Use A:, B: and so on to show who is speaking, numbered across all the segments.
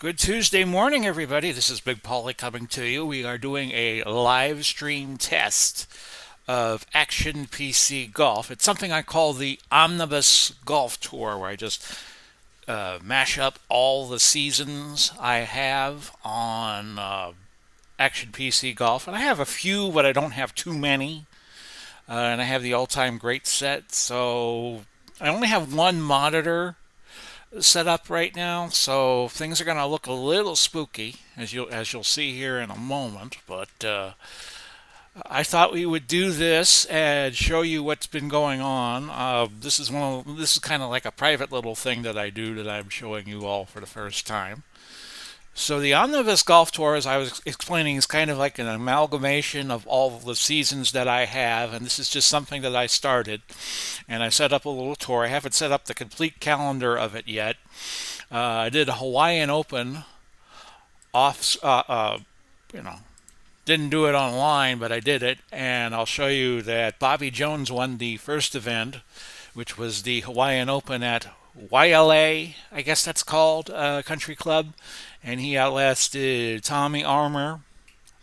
A: Good Tuesday morning, everybody. This is Big Polly coming to you. We are doing a live stream test of Action PC Golf. It's something I call the Omnibus Golf Tour, where I just mash up all the seasons I have on Action PC Golf. And I have a few, but I don't have too many. And I have the all-time great set, so I only have one monitor set up right now, so things are going to look a little spooky as you'll see here in a moment. But I thought we would do this and show you what's been going on. This is kind of like a private little thing that I do that I'm showing you all for the first time. So the Omnibus Golf Tour, as I was explaining, is kind of like an amalgamation of all the seasons that I have, and this is just something that I started, and I set up a little tour. I haven't set up the complete calendar of it yet. I did a Hawaiian Open off, you know, didn't do it online, but I did it, and I'll show you that Bobby Jones won the first event, which was the Hawaiian Open at YLA, I guess that's called, Country Club, and he outlasted Tommy Armour,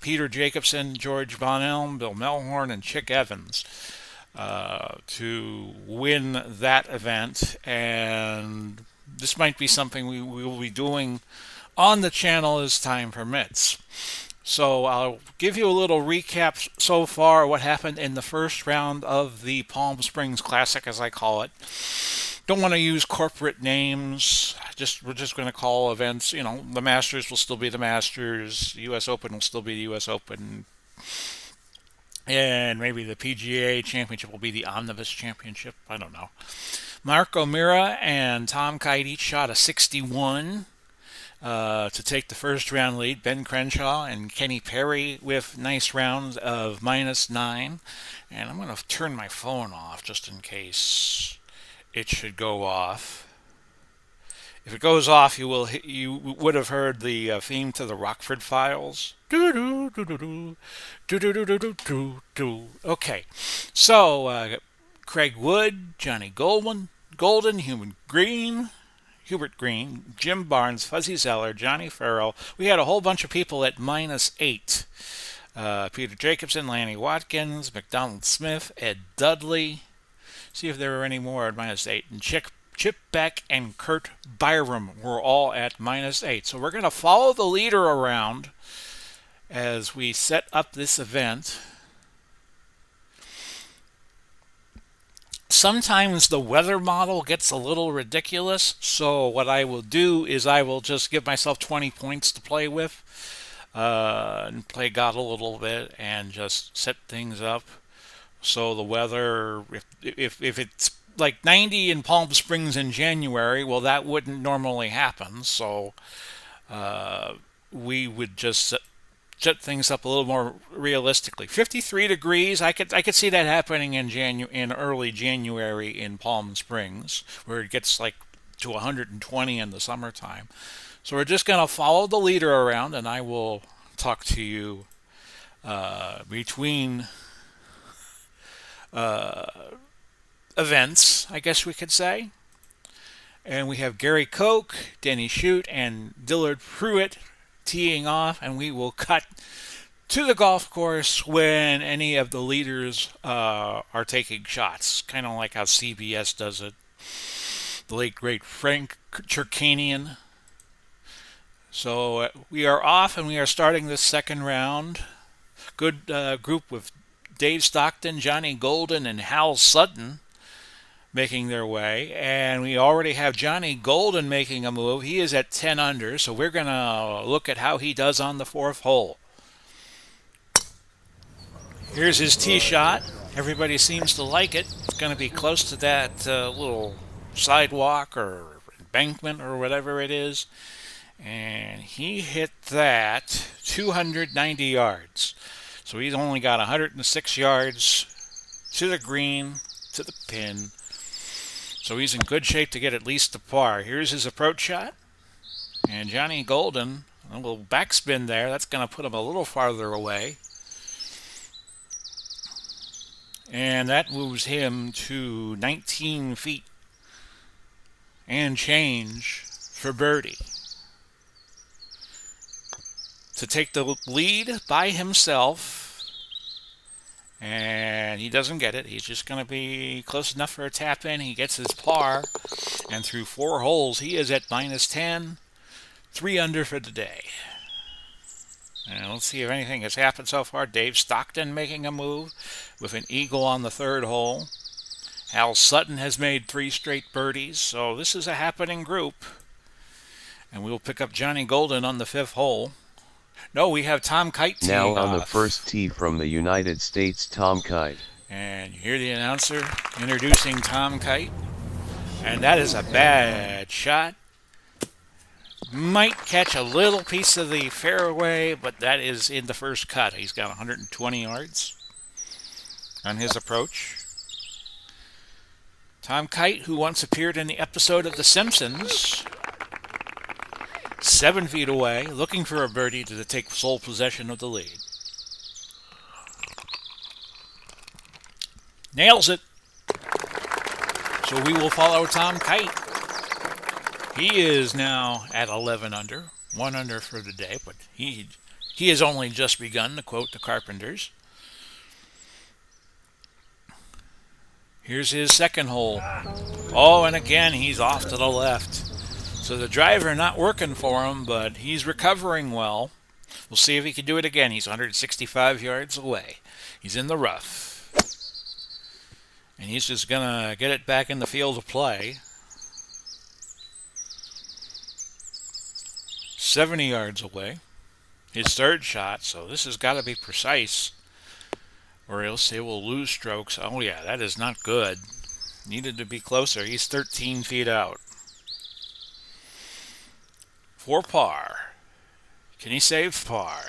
A: Peter Jacobsen, George Bonelm, Bill Melhorn, and Chick Evans to win that event. And this might be something we will be doing on the channel as time permits. So I'll give you a little recap so far what happened in the first round of the Palm Springs Classic, as I call it. Don't want to use corporate names. We're just going to call events. The Masters will still be the Masters. The U.S. Open will still be the U.S. Open, and maybe the PGA Championship will be the Omnibus Championship. I don't know. Mark O'Meara and Tom Kite each shot a 61 to take the first round lead. Ben Crenshaw and Kenny Perry with nice rounds of -9. And I'm going to turn my phone off just in case it should go off. If it goes off, you would have heard the theme to the Rockford Files. Okay, so Craig Wood, Johnny Golden, Hubert Green, Jim Barnes, Fuzzy Zeller, Johnny Farrell. We had a whole bunch of people at -8. Peter Jacobsen, Lanny Watkins, McDonald Smith, Ed Dudley. See if there were any more at -8. And Chip Beck and Kurt Byram were all at -8. So we're going to follow the leader around as we set up this event. Sometimes the weather model gets a little ridiculous, so what I will do is I will just give myself 20 points to play with and play God a little bit and just set things up. So the weather, if it's like 90 in Palm Springs in January, well, that wouldn't normally happen. So we would just set things up a little more realistically. 53 degrees, I could see that happening in early January in Palm Springs, where it gets like to 120 in the summertime. So we're just going to follow the leader around, and I will talk to you between events, I guess we could say. And we have Gary Koch, Denny Shute, and Dillard Pruitt teeing off, and we will cut to the golf course when any of the leaders are taking shots, kind of like how CBS does it. The late great Frank Chirkanian. So we are off, and we are starting the second round. Good group with Dave Stockton, Johnny Golden, and Hal Sutton making their way. And we already have Johnny Golden making a move. He is at 10 under, so we're going to look at how he does on the fourth hole. Here's his tee shot. Everybody seems to like it. It's going to be close to that little sidewalk or embankment or whatever it is. And he hit that 290 yards. So he's only got 106 yards to the green, to the pin. So he's in good shape to get at least to par. Here's his approach shot. And Johnny Golden, a little backspin there. That's going to put him a little farther away. And that moves him to 19 feet and change for birdie. to take the lead by himself, and he doesn't get it. He's just going to be close enough for a tap in. He gets his par, and through 4 holes, he is at -10, 3 under for the day. And let's see if anything has happened so far. Dave Stockton making a move with an eagle on the 3rd hole. Al Sutton has made 3 straight birdies, so this is a happening group. And we'll pick up Johnny Golden on the 5th hole. No, we have Tom Kite teeing
B: Now on
A: off.
B: the first tee from the United States, Tom Kite.
A: And you hear the announcer introducing Tom Kite. And that is a bad shot. Might catch a little piece of the fairway, but that is in the first cut. He's got 120 yards on his approach. Tom Kite, who once appeared in the episode of The Simpsons, 7 feet away, looking for a birdie to take sole possession of the lead. Nails it. So we will follow Tom Kite. He is now at 11 under, 1 under for the day, but he has only just begun, to quote the Carpenters. Here's his 2nd hole. Oh, and again, he's off to the left. So the driver not working for him, but he's recovering well. We'll see if he can do it again. He's 165 yards away. He's in the rough. And he's just going to get it back in the field of play. 70 yards away. His 3rd shot, so this has got to be precise, or else they will lose strokes. Oh yeah, that is not good. Needed to be closer. He's 13 feet out. For par. Can he save par?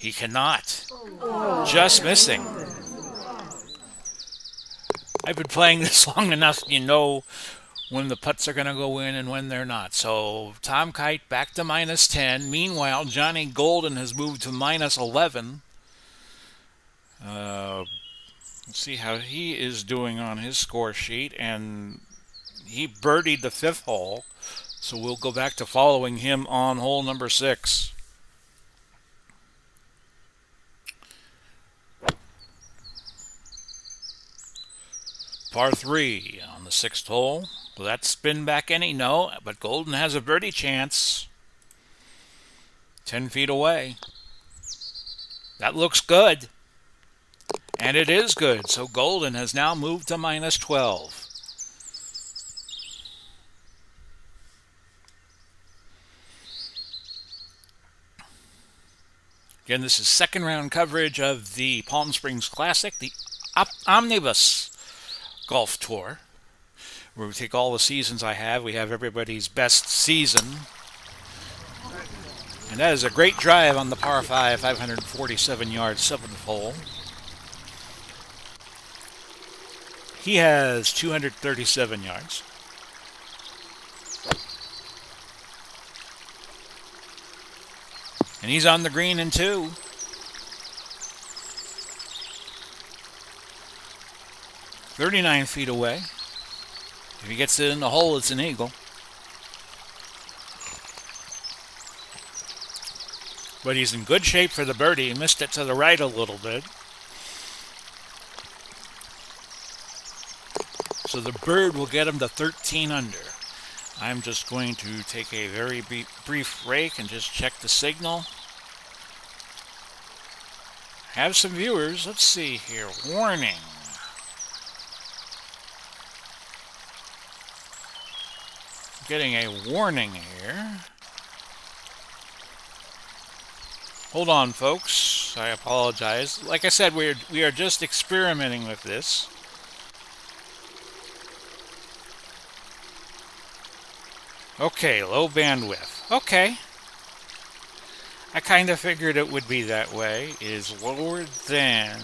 A: He cannot. Just missing. I've been playing this long enough, you know when the putts are going to go in and when they're not. So Tom Kite back to -10. Meanwhile, Johnny Golden has moved to -11. Let's see how he is doing on his score sheet. And he birdied the 5th hole. So we'll go back to following him on hole number 6. Par 3 on the 6th hole. Will that spin back any? No, but Golden has a birdie chance. 10 feet away. That looks good. And it is good. So Golden has now moved to -12. Again, this is 2nd round coverage of the Palm Springs Classic, the Omnibus Golf Tour, where we take all the seasons I have. We have everybody's best season. And that is a great drive on the par 5, 547 yards, 7th hole. He has 237 yards. And he's on the green in 2. "39 feet away. If he gets it in the hole, it's an eagle. But he's in good shape for the birdie. He missed it to the right a little bit. So the bird will get him to 13 under. I'm just going to take a very brief break and just check the signal. Have some viewers. Let's see here. Warning. Getting a warning here. Hold on, folks. I apologize. Like I said, we are just experimenting with this. Okay, low bandwidth. Okay. I kind of figured it would be that way. It is lower than.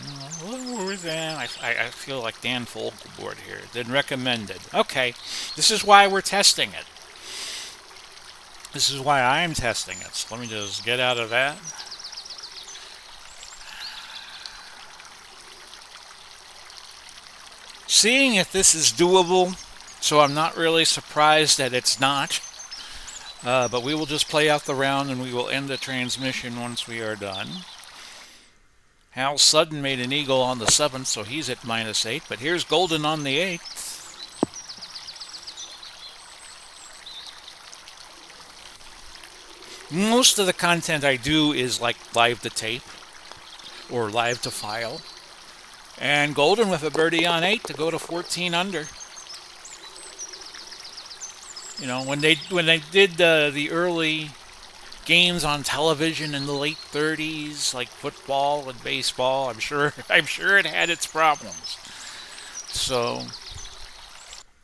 A: I feel like Dan Fogelboard here. Than recommended. Okay. This is why we're testing it. This is why I'm testing it. So let me just get out of that. Seeing if this is doable, so I'm not really surprised that it's not. But we will just play out the round and we will end the transmission once we are done. Hal Sudden made an eagle on the 7th, so he's at -8. But here's Golden on the 8th. Most of the content I do is like live to tape or live to file. And Golden with a birdie on 8 to go to 14 under. You know, when they did the early games on television in the late 30s, like football and baseball, I'm sure it had its problems. So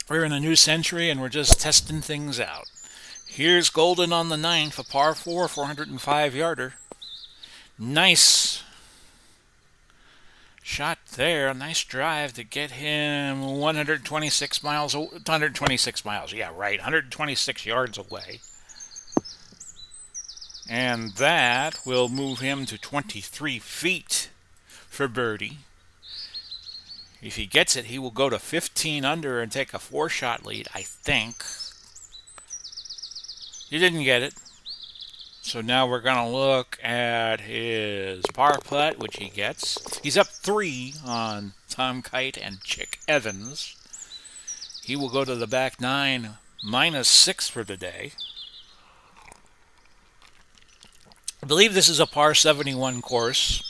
A: we're in a new century and we're just testing things out. Here's Golden on the 9th, a par 4, 405 yarder. Nice shot there, a nice drive to get him 126 miles, 126 miles, yeah, right, 126 yards away. And that will move him to 23 feet for birdie. If he gets it, he will go to 15 under and take a 4-shot lead, I think. He didn't get it. So now we're going to look at his par putt, which he gets. He's up 3 on Tom Kite and Chick Evans. He will go to the back 9, -6 for the day. I believe this is a par 71 course.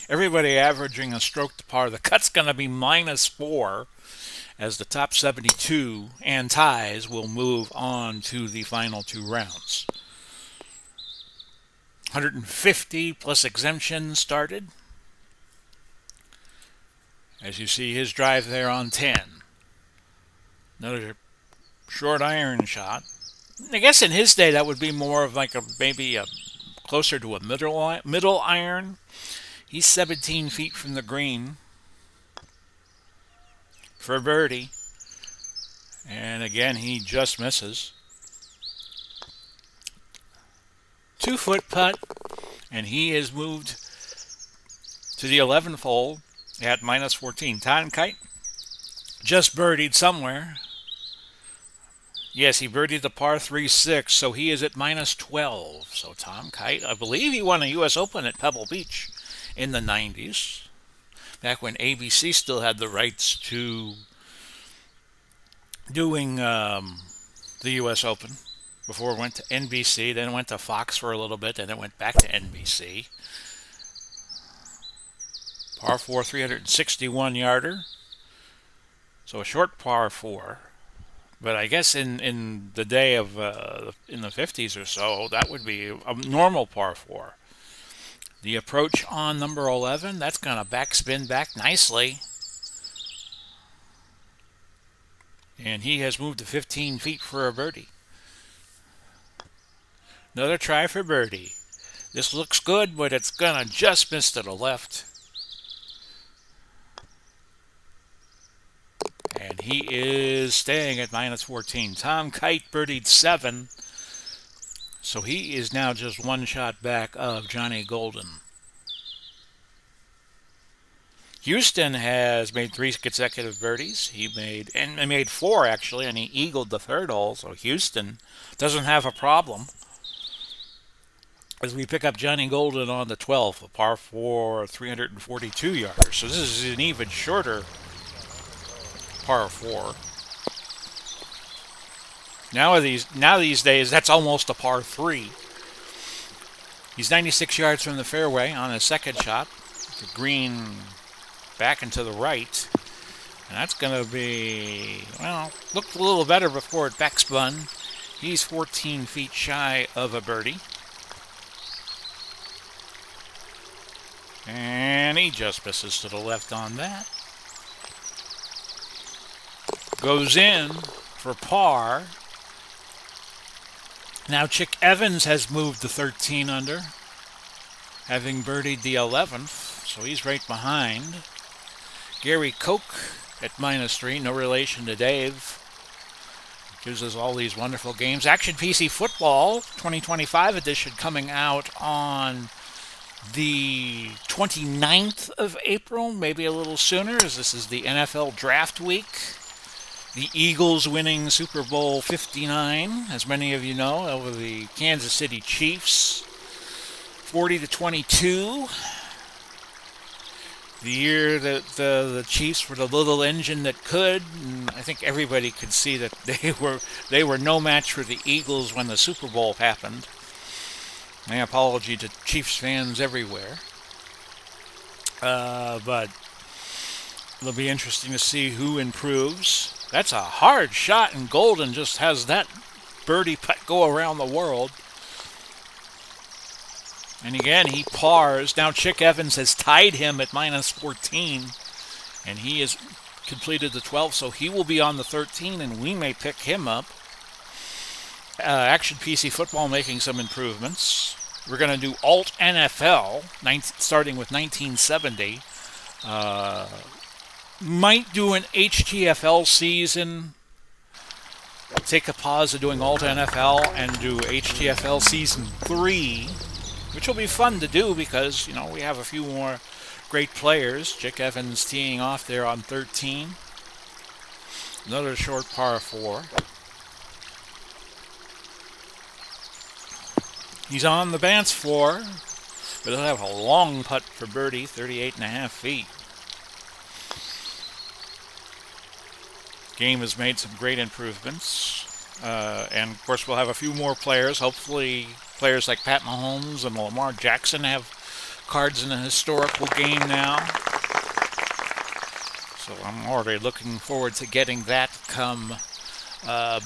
A: Everybody averaging a stroke to par. The cut's going to be -4 as the top 72 and ties will move on to the final 2 rounds. 150 plus exemptions started. As you see his drive there on 10. Another short iron shot. I guess in his day that would be more of like maybe closer to a middle iron. He's 17 feet from the green for birdie. And again, he just misses. 2-foot putt, and he is moved to the 11th hole at -14. Tom Kite just birdied somewhere. Yes, he birdied the par 3-6, so he is at -12. So Tom Kite, I believe he won a U.S. Open at Pebble Beach in the 90s, back when ABC still had the rights to doing the U.S. Open. Before it went to NBC, then it went to Fox for a little bit, and it went back to NBC. Par 4, 361 yarder. So a short par 4. But I guess in the day of, in the 50s or so, that would be a normal par 4. The approach on number 11, that's going to backspin back nicely. And he has moved to 15 feet for a birdie. Another try for birdie. This looks good, but it's going to just miss to the left. And he is staying at -14. Tom Kite birdied 7. So he is now just 1 shot back of Johnny Golden. Houston has made 3 consecutive birdies. He made 4 actually, and he eagled the 3rd hole. So Houston doesn't have a problem. As we pick up Johnny Golden on the 12th, a par 4, 342 yards. So this is an even shorter par 4. Now these days, that's almost a par 3. He's 96 yards from the fairway on his 2nd shot. The green back and to the right. And that's going to be, well, looked a little better before it backspun. He's 14 feet shy of a birdie. And he just misses to the left on that. Goes in for par. Now Chick Evans has moved to 13 under, having birdied the 11th, so he's right behind. Gary Koch at -3, no relation to Dave. Gives us all these wonderful games. Action PC Football 2025 edition coming out on the 29th of April, maybe a little sooner, as this is the NFL draft week. The Eagles winning Super Bowl 59, as many of you know, over the Kansas City Chiefs, 40-22. The year that the Chiefs were the little engine that could, and I think everybody could see that they were no match for the Eagles when the Super Bowl happened. My apology to Chiefs fans everywhere, but it'll be interesting to see who improves. That's a hard shot, and Golden just has that birdie putt go around the world. And again, he pars. Now Chick Evans has tied him at minus 14, and he has completed the 12, so he will be on the 13, and we may pick him up. Action PC Football making some improvements. We're going to do Alt NFL, starting with 1970. Might do an HTFL season. Take a pause of doing Alt NFL and do HTFL season 3. Which will be fun to do because, we have a few more great players. Chick Evans teeing off there on 13. Another short par 4. He's on the dance floor, but he'll have a long putt for birdie, 38.5 feet. Game has made some great improvements. And, of course, we'll have a few more players. Hopefully players like Pat Mahomes and Lamar Jackson have cards in a historical game now. So I'm already looking forward to getting that come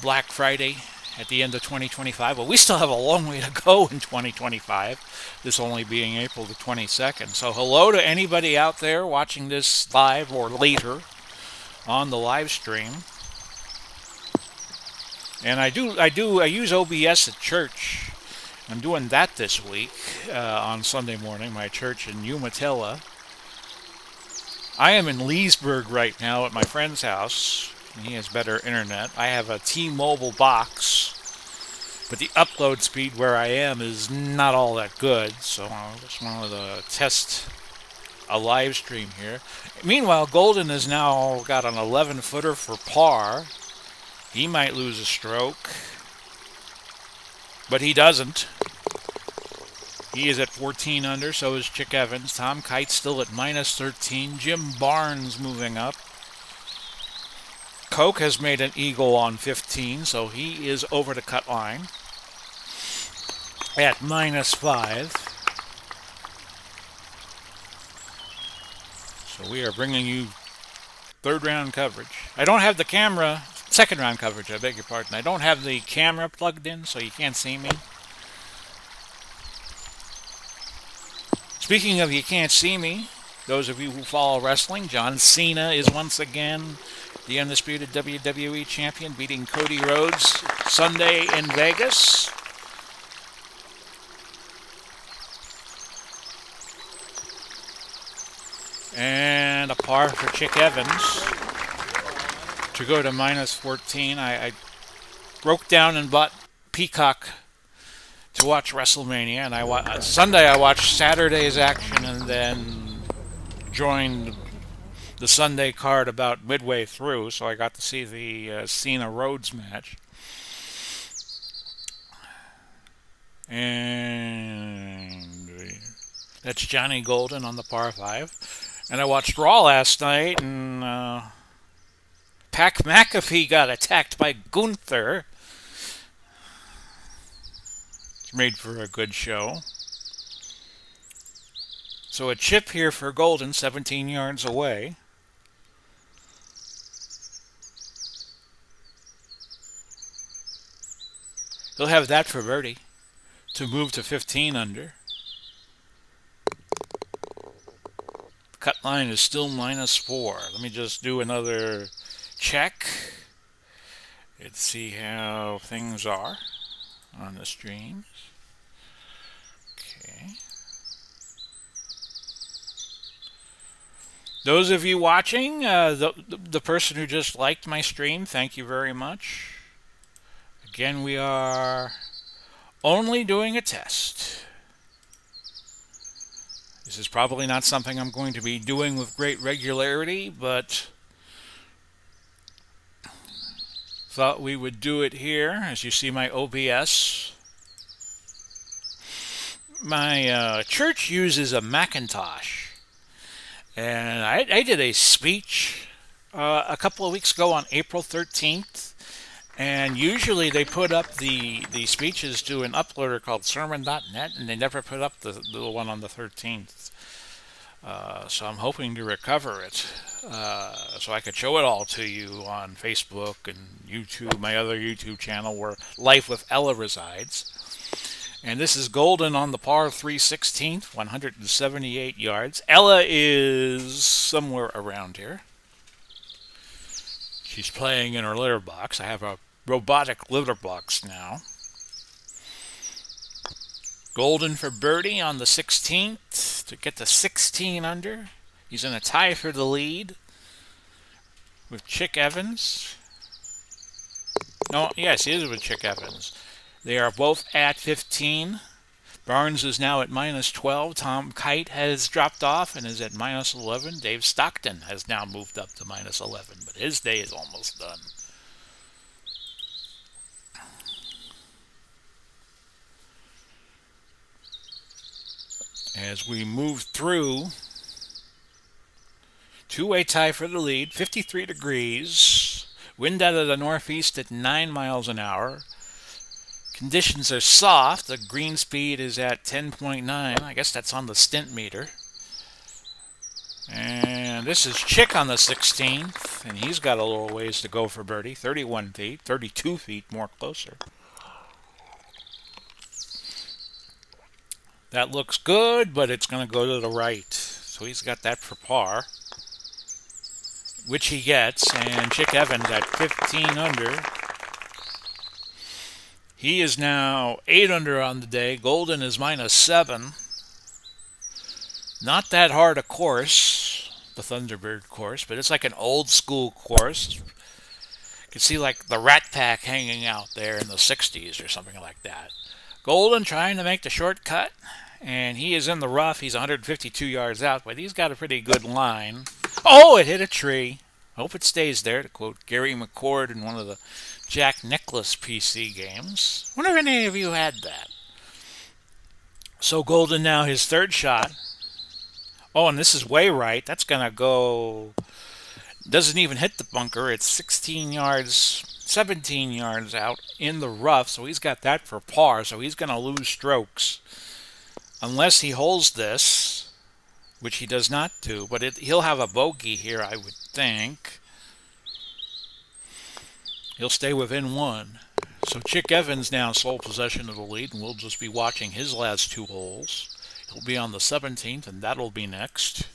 A: Black Friday at the end of 2025. But we still have a long way to go in 2025, this only being April the 22nd. So hello to anybody out there watching this live or later on the live stream. And I use OBS at church. I'm doing that this week on Sunday morning, my church in Umatilla. I am in Leesburg right now at my friend's house. He has better internet. I have a T-Mobile box, but the upload speed where I am is not all that good, so I just wanted to test a live stream here. Meanwhile, Golden has now got an 11-footer for par. He might lose a stroke, but he doesn't. He is at 14 under, so is Chick Evans. Tom Kite still at minus 13. Jim Barnes moving up. Koch has made an eagle on 15, so he is over the cut line at minus 5. So we are bringing you third round coverage. I don't have the camera, second round coverage, I beg your pardon. I don't have the camera plugged in, so you can't see me. Speaking of you can't see me, those of you who follow wrestling, John Cena is once again the undisputed WWE champion, beating Cody Rhodes Sunday in Vegas. And a par for Chick Evans to go to minus 14. I broke down and bought Peacock to watch WrestleMania, and Sunday I watched Saturday's action and then joined the Sunday card about midway through, so I got to see the Cena Rhodes match. And that's Johnny Golden on the par 5. And I watched Raw last night, and Pat McAfee got attacked by Gunther. It's made for a good show. So a chip here for Golden, 17 yards away. He'll have that for birdie to move to 15 under. The cut line is still minus 4. Let me just do another check. Let's see how things are on the streams. Okay. Those of you watching, the person who just liked my stream, thank you very much. Again, we are only doing a test. This is probably not something I'm going to be doing with great regularity, but thought we would do it here. As you see my OBS, my church uses a Macintosh, and I did a speech a couple of weeks ago on April 13th, and usually they put up the speeches to an uploader called sermon.net, and they never put up the little one on the 13th. So I'm hoping to recover it so I could show it all to you on Facebook and YouTube, my other YouTube channel where Life with Ella resides. And this is Golden on the par 3/16, 178 yards. Ella is somewhere around here. She's playing in her litter box. I have a robotic litter box now. Golden for birdie on the 16th to get to 16 under. He's in a tie for the lead with Chick Evans. No, yes, he is with Chick Evans. They are both at 15. Barnes is now at minus 12. Tom Kite has dropped off and is at minus 11. Dave Stockton has now moved up to minus 11, but his day is almost done. As we move through, two-way tie for the lead, 53 degrees. Wind out of the northeast at 9 miles an hour. Conditions are soft. The green speed is at 10.9. I guess that's on the stint meter. And this is Chick on the 16th, and he's got a little ways to go for birdie. 31 feet, 32 feet more closer. That looks good, but it's going to go to the right. So he's got that for par, which he gets. And Chick Evans at 15 under. He is now 8 under on the day. Golden is minus 7. Not that hard a course, the Thunderbird course, but it's like an old school course. You can see like the Rat Pack hanging out there in the 60s or something like that. Golden trying to make the shortcut, and he is in the rough. He's 152 yards out, but he's got a pretty good line. Oh, it hit a tree. Hope it stays there, to quote Gary McCord in one of the Jack Nicklaus PC games. Wonder if any of you had that. So Golden now his third shot. Oh, and this is way right. That's going to go... Doesn't even hit the bunker. It's 16 yards, 17 yards out in the rough, so he's got that for par, so he's going to lose strokes. Unless he holds this, which he does not do, but he'll have a bogey here, I would think. He'll stay within one. So Chick Evans now sole possession of the lead, and we'll just be watching his last two holes. He'll be on the 17th, and that'll be next.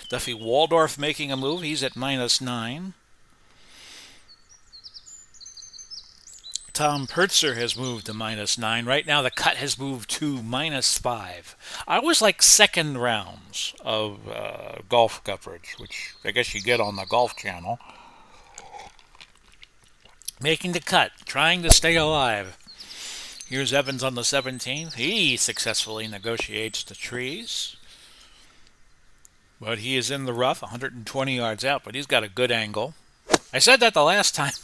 A: Duffy Waldorf making a move. He's at minus 9. Tom Pertzer has moved to minus 9. Right now the cut has moved to minus 5. I always like second rounds of golf coverage, which I guess you get on the Golf Channel. Making the cut, trying to stay alive. Here's Evans on the 17th. He successfully negotiates the trees. But he is in the rough, 120 yards out, but he's got a good angle. I said that the last time,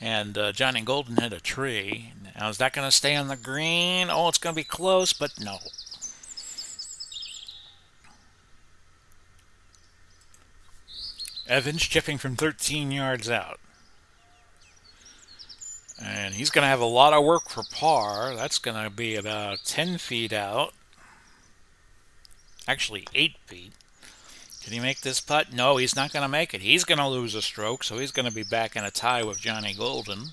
A: and Johnny Golden hit a tree. Now, is that going to stay on the green? Oh, it's going to be close, but no. Evans chipping from 13 yards out. And he's going to have a lot of work for par. That's going to be about 10 feet out. Actually, 8 feet. Can he make this putt? No, he's not going to make it. He's going to lose a stroke, so he's going to be back in a tie with Johnny Golden.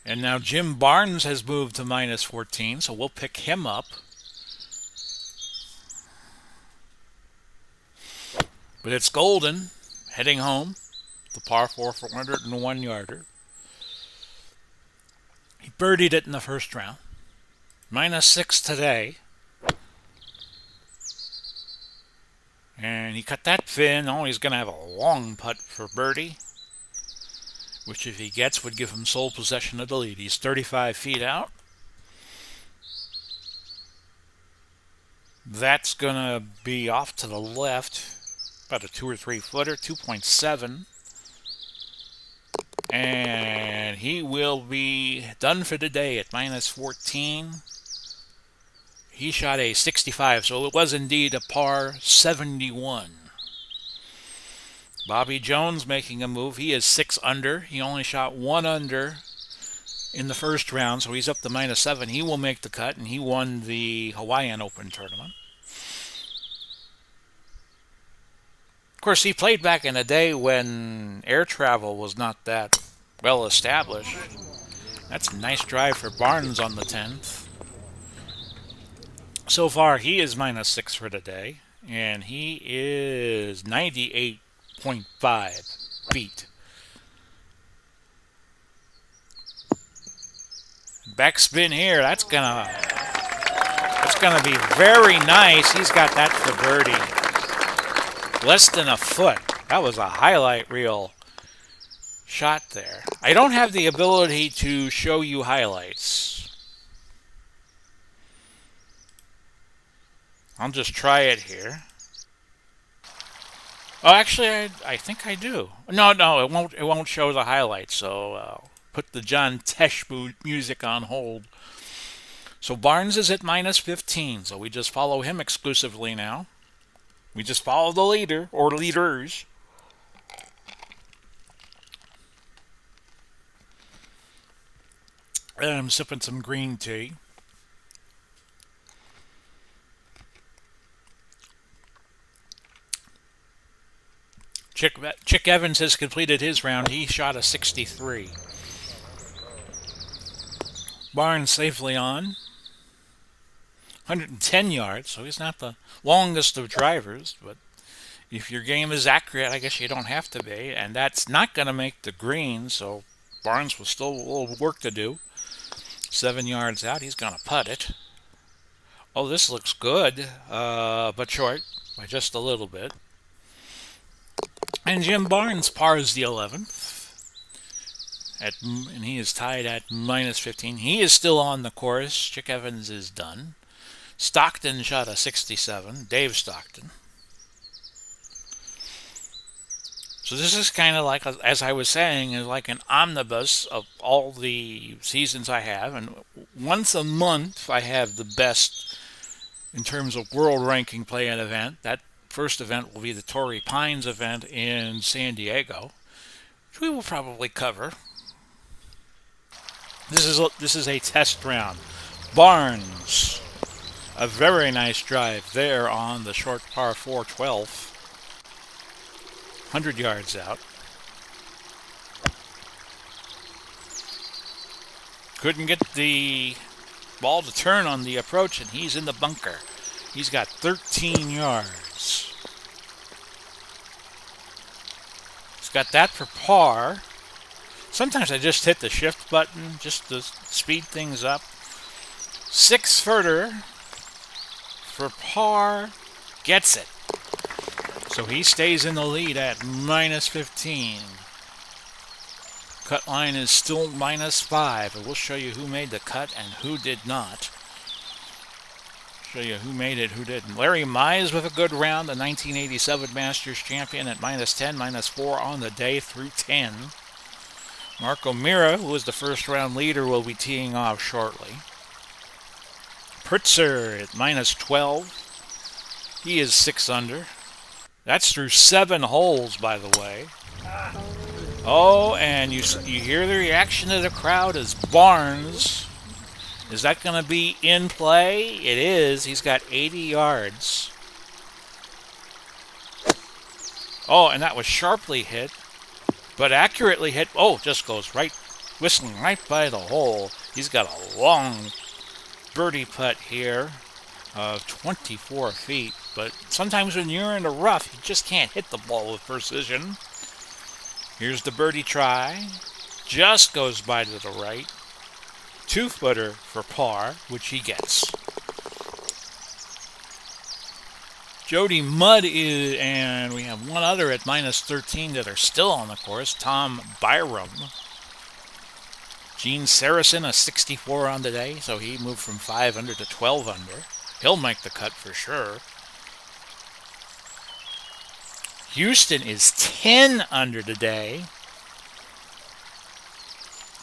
A: And now Jim Barnes has moved to minus 14, so we'll pick him up. But it's Golden heading home. The par 4 401 yarder. He birdied it in the first round. Minus 6 today. And he cut that fin. Oh, he's going to have a long putt for birdie, which if he gets would give him sole possession of the lead. He's 35 feet out. That's going to be off to the left, about a 2 or 3 footer, 2.7. And he will be done for the day at minus 14. He shot a 65, so it was indeed a par 71. Bobby Jones making a move. He is 6 under. He only shot 1 under in the first round, so he's up to minus 7. He will make the cut, and he won the Hawaiian Open tournament. Of course, he played back in a day when air travel was not that well established. That's a nice drive for Barnes on the 10th. So far, he is minus 6 for the day, and he is 98.5 feet. Backspin here. That's gonna be very nice. He's got that for birdie. Less than a foot. That was a highlight reel shot there. I don't have the ability to show you highlights. I'll just try it here. Oh, actually, I think I do. No, it won't show the highlights. So put the John Tesh music on hold. So Barnes is at minus 15. So we just follow him exclusively now. We just follow the leader or leaders. And I'm sipping some green tea. Chick Evans has completed his round. He shot a 63. Barnes safely on. 110 yards, so he's not the longest of drivers, but if your game is accurate, I guess you don't have to be, and that's not going to make the green, so Barnes will still a little work to do. 7 yards out, he's going to putt it. Oh, this looks good, but short by just a little bit. And Jim Barnes pars the 11th, and he is tied at minus 15. He is still on the course. Chick Evans is done. Stockton shot a 67, Dave Stockton. So this is kind of like, as I was saying, is like an omnibus of all the seasons I have. And once a month, I have the best in terms of world ranking play an event. That first event will be the Torrey Pines event in San Diego, which we will probably cover. This is a test round. Barnes, a very nice drive there on the short par 4 12th. 100 yards out. Couldn't get the ball to turn on the approach, and he's in the bunker. He's got 13 yards. He's got that for par. Sometimes I just hit the shift button just to speed things up. 6-footer for par. Gets it. So he stays in the lead at minus 15. Cut line is still minus 5. And we'll show you who made the cut and who did not. Show you who made it, who didn't. Larry Mize with a good round, the 1987 Masters champion at minus 10, minus 4 on the day through 10. Mark O'Meara, who was the first round leader, will be teeing off shortly. Pritzker at minus 12. He is 6 under. That's through 7 holes, by the way. Oh, and you hear the reaction of the crowd as Barnes. Is that going to be in play? It is. He's got 80 yards. Oh, and that was sharply hit, but accurately hit. Oh, just goes right, whistling right by the hole. He's got a long birdie putt here of 24 feet. But sometimes when you're in the rough, you just can't hit the ball with precision. Here's the birdie try. Just goes by to the right. 2-footer for par, which he gets. Jody Mudd is, and we have one other at minus 13 that are still on the course. Tom Byram. Gene Saracen, a 64 on the day, so he moved from 5 under to 12 under. He'll make the cut for sure. Houston is 10 under today.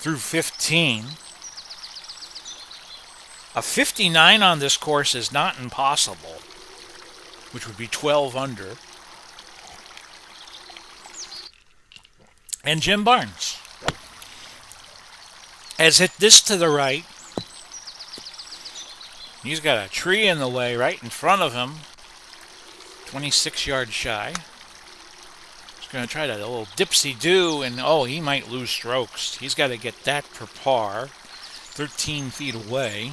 A: through 15. A 59 on this course is not impossible, which would be 12 under. And Jim Barnes has hit this to the right. He's got a tree in the way right in front of him, 26 yards shy. He's going to try that little dipsy-do, and he might lose strokes. He's got to get that for par, 13 feet away.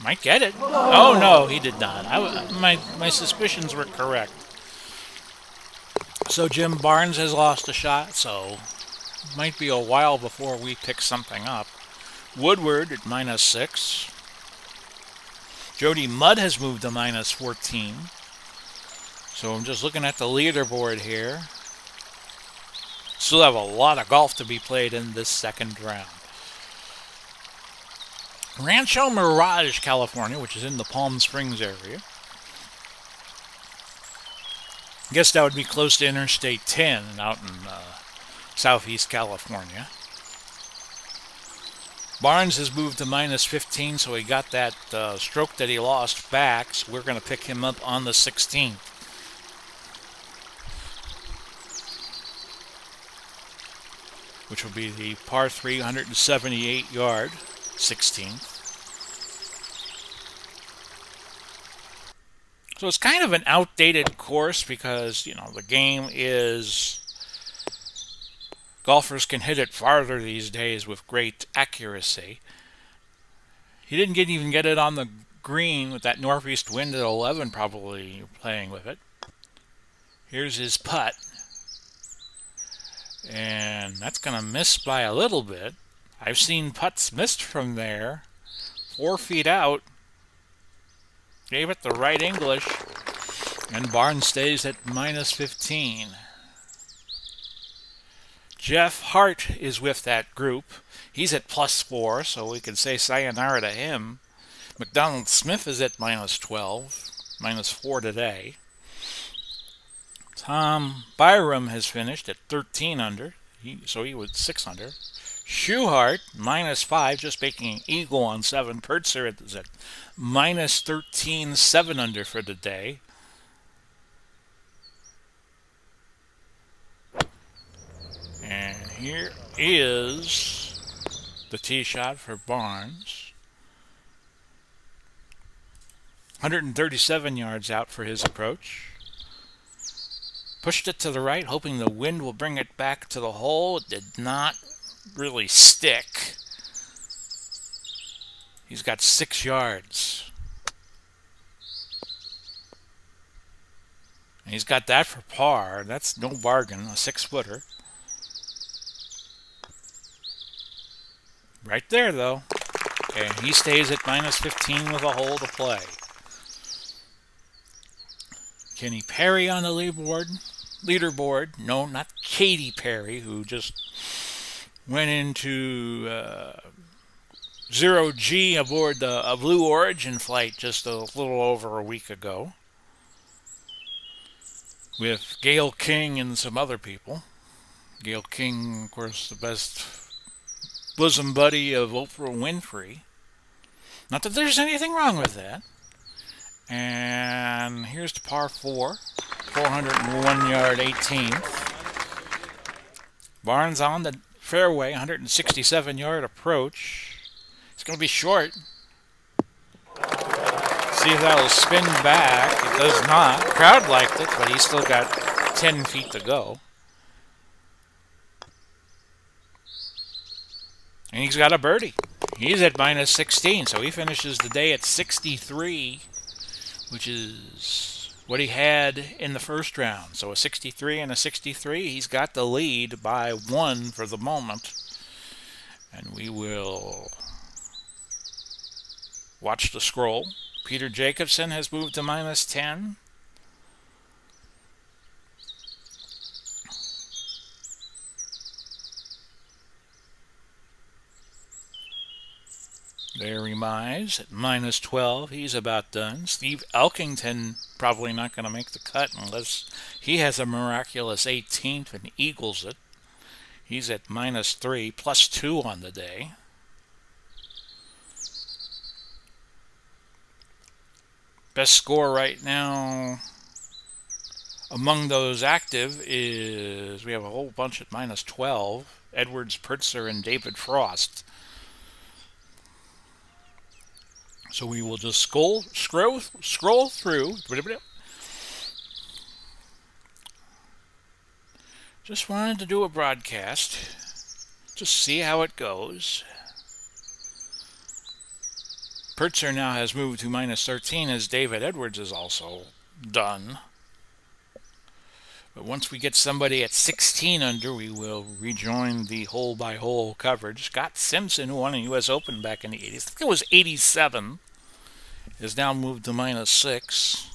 A: Might get it. Oh, no, he did not. My suspicions were correct. So Jim Barnes has lost a shot, so it might be a while before we pick something up. Woodward at -6. Jody Mudd has moved to -14. So I'm just looking at the leaderboard here. Still have a lot of golf to be played in this second round. Rancho Mirage, California, which is in the Palm Springs area. I guess that would be close to Interstate 10 out in southeast California. Barnes has moved to -15, so he got that stroke that he lost back. So we're going to pick him up on the 16th. Which will be the par 3, 178 yard, 16th. So it's kind of an outdated course because, the game is golfers can hit it farther these days with great accuracy. He didn't even get it on the green with that northeast wind at 11 probably playing with it. Here's his putt. And that's going to miss by a little bit. I've seen putts missed from there. 4 feet out. Gave it the right English. And Barnes stays at -15. Jeff Hart is with that group. He's at +4, so we can say sayonara to him. McDonald Smith is at -12. -4 today. Tom Byram has finished at 13 under. So he was 6 under. Schuhart, -5, just making an eagle on 7. Pertzer is at -13, 7 under for the day. And here is the tee shot for Barnes. 137 yards out for his approach. Pushed it to the right, hoping the wind will bring it back to the hole. It did not really stick. He's got 6 yards. And he's got that for par. That's no bargain, a 6-footer. Right there, though. And he stays at -15 with a hole to play. Kenny Perry on the leaderboard. No, not Katy Perry, who just went into 0G aboard a Blue Origin flight just a little over a week ago with Gayle King and some other people. Gayle King, of course, the best bosom buddy of Oprah Winfrey. Not that there's anything wrong with that. And here's the par 4, 401 yard 18th. Barnes on the fairway, 167 yard approach. It's going to be short. See if that'll spin back. It does not. Crowd liked it, but he's still got 10 feet to go. And he's got a birdie. He's at -16, so he finishes the day at 63, which is what he had in the first round. So a 63 and a 63. He's got the lead by 1 for the moment. And we will watch the scroll. Peter Jacobsen has moved to -10. Larry Mize at -12. He's about done. Steve Elkington probably not going to make the cut unless he has a miraculous 18th and eagles it. He's at -3, +2 on the day. Best score right now among those active is, we have a whole bunch at -12. Edwards, Purtzer, and David Frost. So we will just scroll through. Just wanted to do a broadcast. Just see how it goes. Purtzer now has moved to -13 as David Edwards is also done. But once we get somebody at 16 under, we will rejoin the hole-by-hole coverage. Scott Simpson, who won a U.S. Open back in the 80s, I think it was 87, has now moved to -6.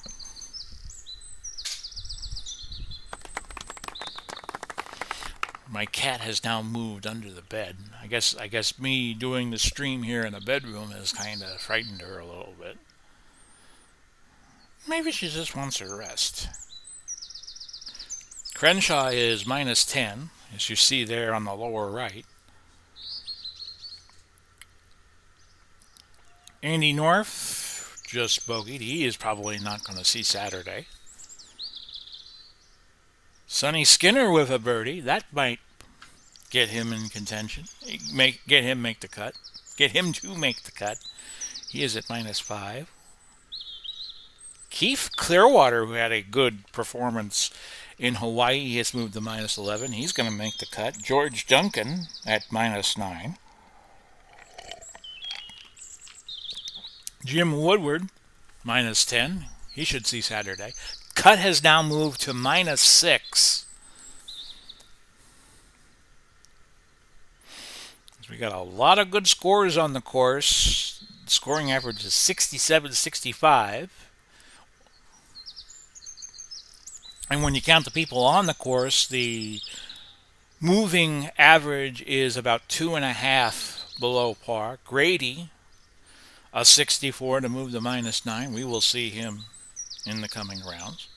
A: My cat has now moved under the bed. I guess me doing the stream here in the bedroom has kind of frightened her a little bit. Maybe she just wants her rest. Crenshaw is -10, as you see there on the lower right. Andy North just bogeyed. He is probably not going to see Saturday. Sonny Skinner with a birdie. That might get him in contention. Get him to make the cut. He is at -5. Keith Clearwater, who had a good performance in Hawaii, he has moved to -11. He's going to make the cut. George Duncan at -9. Jim Woodward, -10. He should see Saturday. Cut has now moved to -6. We got a lot of good scores on the course. The scoring average is 67-65. And when you count the people on the course, the moving average is about 2.5 below par. Grady, a 64 to move to -9. We will see him in the coming rounds.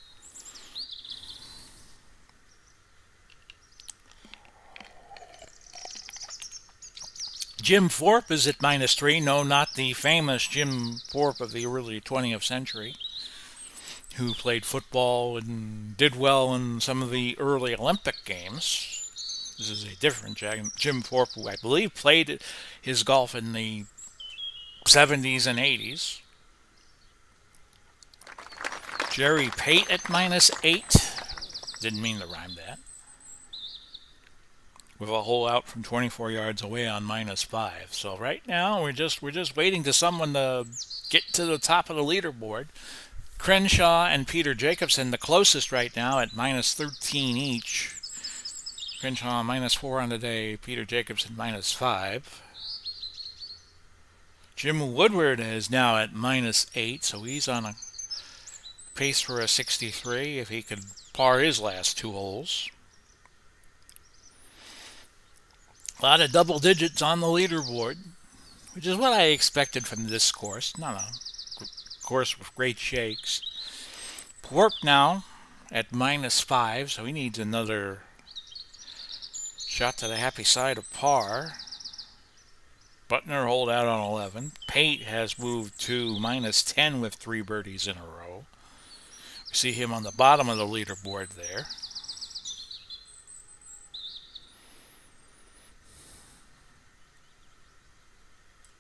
A: Jim Thorpe is at -3. No, not the famous Jim Thorpe of the early 20th century, who played football and did well in some of the early Olympic games. This is a different Jim Thorpe, who I believe played his golf in the 70s and 80s. Jerry Pate at -8. Didn't mean to rhyme that. With a hole out from 24 yards away on -5. So right now we're just waiting to someone to get to the top of the leaderboard. Crenshaw and Peter Jacobsen the closest right now at -13 each. Crenshaw -4 on the day. Peter Jacobsen -5. Jim Woodward is now at -8, so he's on a pace for a 63 if he could par his last 2 holes. A lot of double digits on the leaderboard, which is what I expected from this course. Not a course with great shakes. Thorpe now at -5, so he needs another shot to the happy side of par. Butner holed out on 11. Pate has moved to -10 with 3 birdies in a row. We see him on the bottom of the leaderboard there.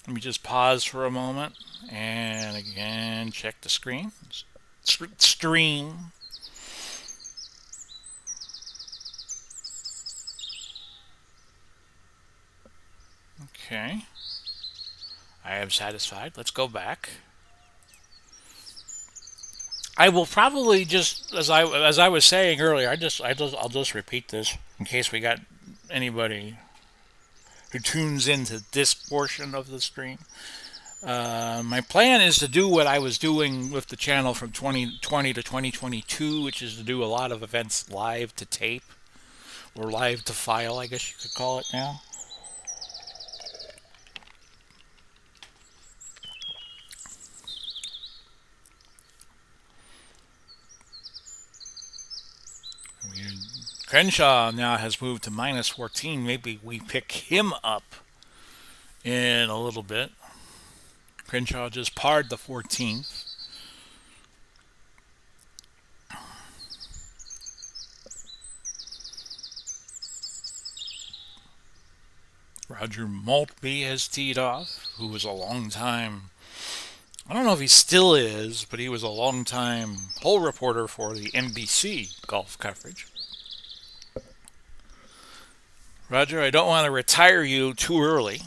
A: Let me just pause for a moment and again check the screen. Stream. Okay. I am satisfied. Let's go back. I will probably just, as I was saying earlier, I'll just repeat this in case we got anybody who tunes into this portion of the stream. My plan is to do what I was doing with the channel from 2020 to 2022, which is to do a lot of events live to tape, or live to file, I guess you could call it now. Crenshaw now has moved to minus 14. Maybe we pick him up in a little bit. Crenshaw just parred the 14th. Roger Maltby has teed off, who was a long time, I don't know if he still is, but he was a long time hole reporter for the NBC golf coverage. Roger, I don't want to retire you too early.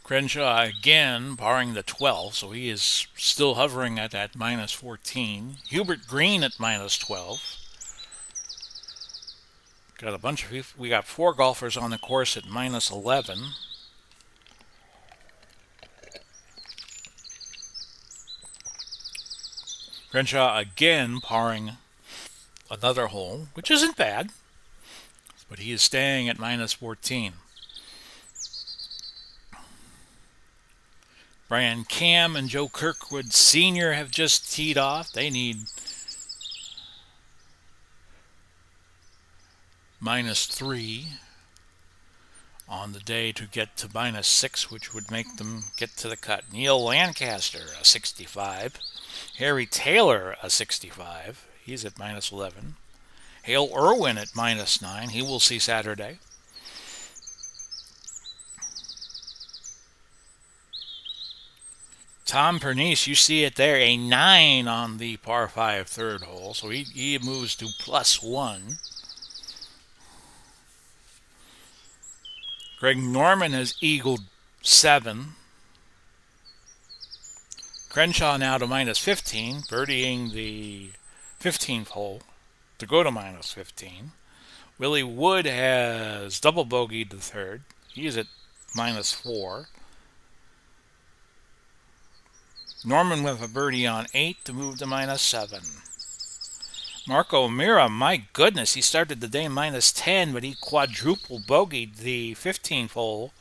A: Crenshaw again barring the 12, so he is still hovering at that minus 14. Hubert Green at minus 12. We got 4 golfers on the course at minus 11. Crenshaw again parring another hole, which isn't bad, but he is staying at minus 14. Brian Cam and Joe Kirkwood Sr. have just teed off. They need minus 3 on the day to get to minus 6, which would make them get to the cut. Neil Lancaster, a 65. Harry Taylor, a 65. He's at minus 11. Hale Irwin at minus 9. He will see Saturday. Tom Pernice, you see it there, a 9 on the par 5 third hole. So he moves to plus 1. Greg Norman has eagled 7. Crenshaw now to minus 15, birdieing the 15th hole to go to minus 15. Willie Wood has double bogeyed the third. He is at minus 4. Norman with a birdie on 8 to move to minus 7. Marco Mira, my goodness, he started the day minus 10, but he quadruple bogeyed the 15th hole.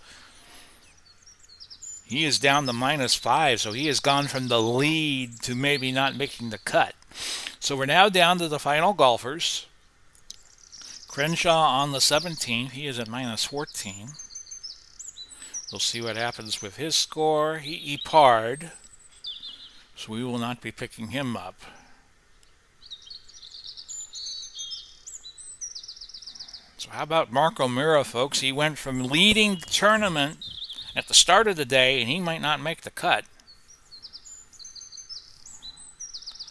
A: He is down to minus 5, so he has gone from the lead to maybe not making the cut. So we're now down to the final golfers. Crenshaw on the 17th, he is at minus 14. We'll see what happens with his score. He parred, so we will not be picking him up. So how about Marco Mira, folks? He went from leading the tournament at the start of the day, and he might not make the cut.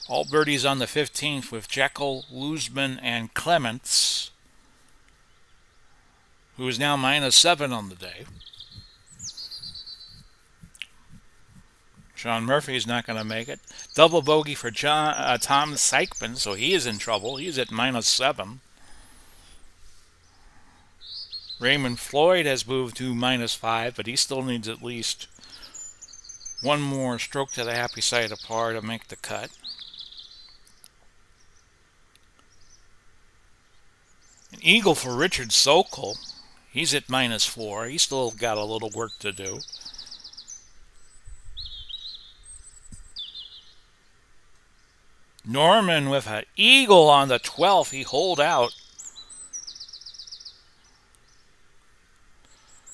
A: All birdies on the 15th with Jekyll, Luzman, and Clements, who is now minus 7 on the day. Sean Murphy is not going to make it. Double bogey for Tom Sykman, so he is in trouble. He's at minus 7. Raymond Floyd has moved to minus 5, but he still needs at least one more stroke to the happy side of par to make the cut. An eagle for Richard Sokol. He's at minus 4. He's still got a little work to do. Norman with an eagle on the 12th. He holed out.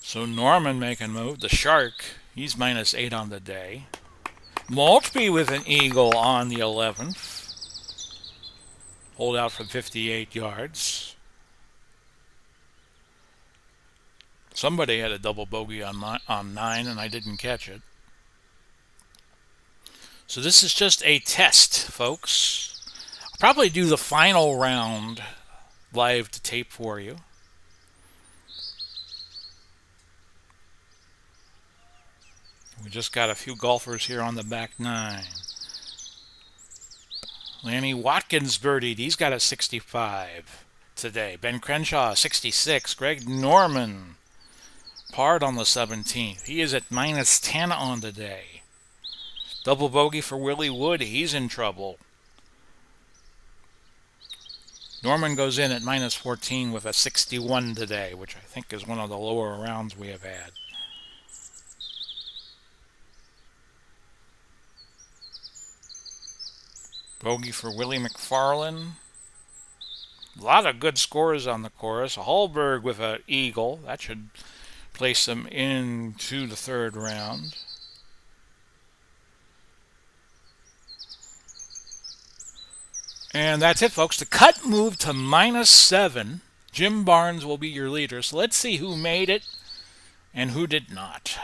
A: So Norman making move. The Shark, he's minus 8 on the day. Maltby with an eagle on the 11th. Hold out from 58 yards. Somebody had a double bogey on 9, and I didn't catch it. So this is just a test, folks. I'll probably do the final round live to tape for you. We just got a few golfers here on the back 9. Lanny Watkins birdied. He's got a 65 today. Ben Crenshaw, 66. Greg Norman parred on the 17th. He is at minus 10 on the day. Double bogey for Willie Wood. He's in trouble. Norman goes in at minus 14 with a 61 today, which I think is one of the lower rounds we have had. Bogey for Willie McFarlane. A lot of good scores on the course. Hallberg with an eagle. That should place them into the third round. And that's it, folks. The cut moved to -7. Jim Barnes will be your leader. So let's see who made it and who did not.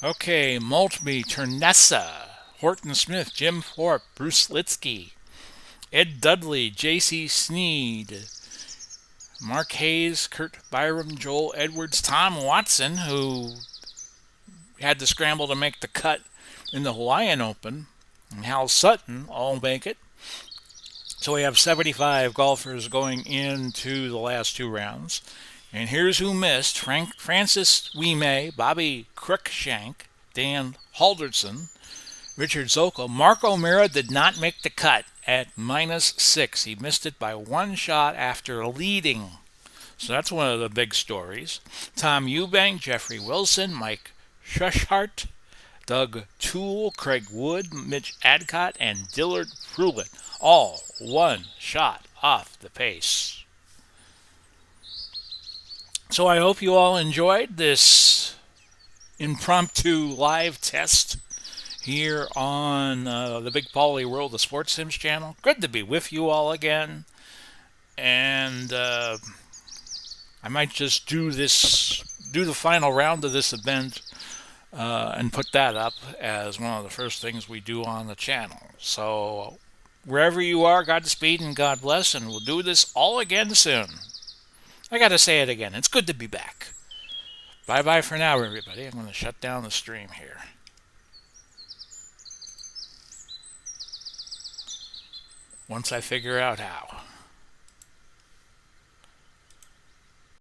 A: Okay, Maltby, Ternessa, Horton Smith, Jim Thorpe, Bruce Litsky, Ed Dudley, J.C. Sneed, Mark Hayes, Kurt Byram, Joel Edwards, Tom Watson, who had to scramble to make the cut in the Hawaiian Open, and Hal Sutton all make it. So we have 75 golfers going into the last two rounds. And here's who missed: Francis Wime, Bobby Cruikshank, Dan Halderson, Richard Zocco. Mark O'Meara did not make the cut at -6. He missed it by one shot after leading. So that's one of the big stories. Tom Eubank, Jeffrey Wilson, Mike Schuchart, Doug Toole, Craig Wood, Mitch Adcott, and Dillard Frulet, all one shot off the pace. So I hope you all enjoyed this impromptu live test here on the Big Paulie World of Sports Sims channel. Good to be with you all again. And I might just do the final round of this event and put that up as one of the first things we do on the channel. So wherever you are, Godspeed and God bless, and we'll do this all again soon. I gotta say it again. It's good to be back. Bye-bye for now, everybody. I'm going to shut down the stream here. Once I figure out how.